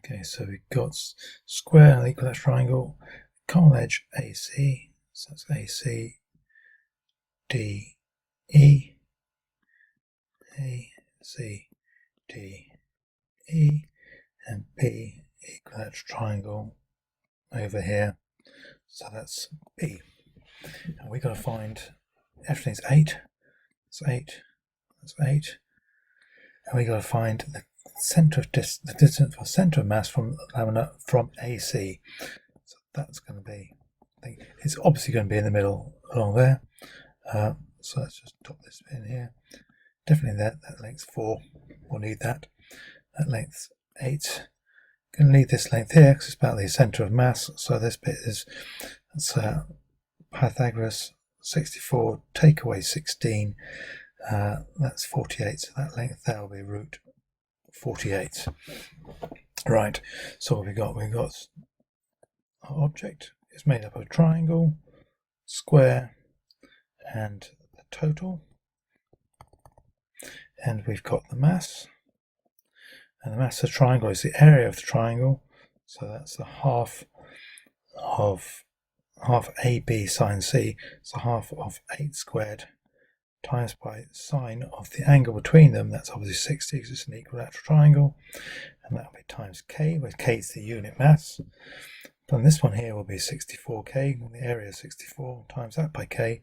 Okay, so we've got square and equilateral triangle, common edge AC, so that's AC, D, E, A, C, D, E, and B, equilateral triangle over here, so that's B. And we've got to find, everything's 8, that's 8, that's 8, and we've got to find the center of the distance for center of mass from lamina from AC. So that's going to be, it's obviously going to be in the middle along there. So let's just drop this in here. Definitely that length's 4. We'll need that. That length's 8. Going to leave this length here because it's about the center of mass. So this bit is, that's Pythagoras 64. Take away 16. That's 48. So that length there will be root 48. Right, so what we've got our object is made up of a triangle, square, and the total, and we've got the mass, and the mass of the triangle is the area of the triangle, so that's the half AB sine C, so half of 8 squared times by sine of the angle between them, that's obviously 60 because it's an equilateral triangle, and that will be times K, where K is the unit mass. And this one here will be 64K, the area is 64, times that by K,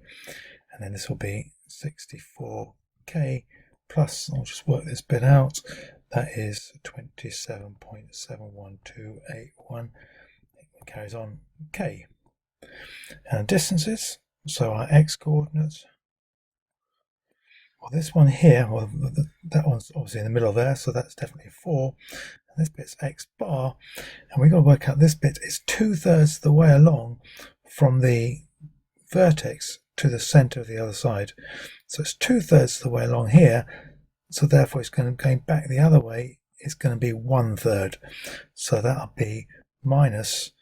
and then this will be 64K plus, I'll just work this bit out, that is 27.71281, it carries on K. And distances, so our X coordinates, well, this one here, well, that one's obviously in the middle there, so that's definitely 4. And this bit's X bar, and we've got to work out this bit is 2/3 of the way along from the vertex to the center of the other side. So it's 2/3 of the way along here, so therefore it's going back the other way, it's going to be 1/3. So that'll be minus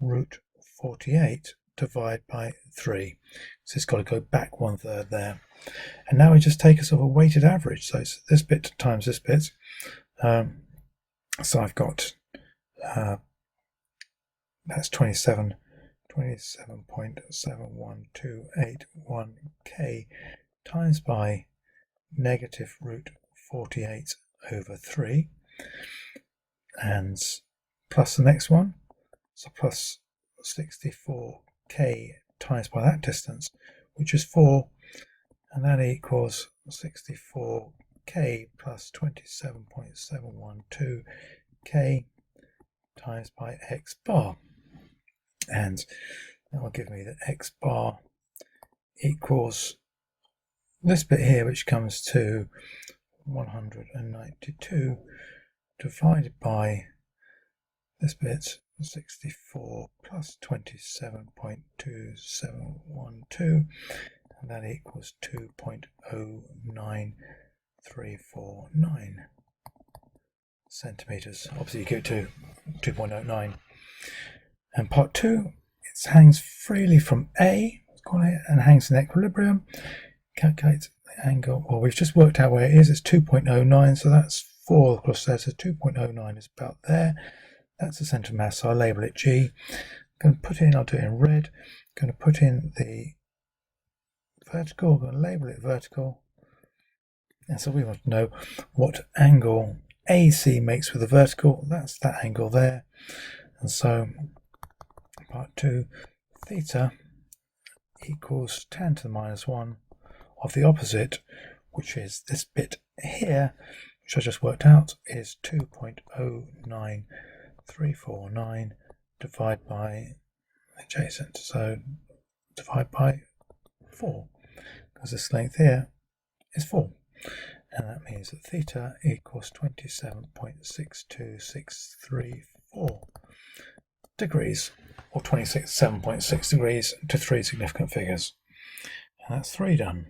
root 48 divided by 3. So it's got to go back 1/3 there. And now we just take a sort of a weighted average. So it's this bit times this bit. So I've got that's 27.71281K times by negative root 48 over 3, and plus the next one, so plus 64K times by that distance, which is 4, and that equals 64K plus 27.712K times by X bar, and that will give me that X bar equals this bit here, which comes to 192 divided by this bit 64 plus 27.2712, and that equals 2.09349 centimeters. Obviously you go to 2.09. And part 2, it hangs freely from A, and hangs in equilibrium. Calculate the angle. Well, we've just worked out where it is. It's 2.09, so that's 4 across there. So 2.09 is about there. That's the centre of mass, so I'll label it G. I'm going to put in, I'll do it in red. I'm going to put in the vertical, I'm going to label it vertical. And so we want to know what angle AC makes with the vertical. That's that angle there. And so part 2, theta equals tan to the minus 1 of the opposite, which is this bit here, which I just worked out, is 2.09349 divided by adjacent, so divide by 4, because this length here is 4, and that means that theta equals 27.62634 degrees, or 27.6 degrees to 3 significant figures. And that's 3 done.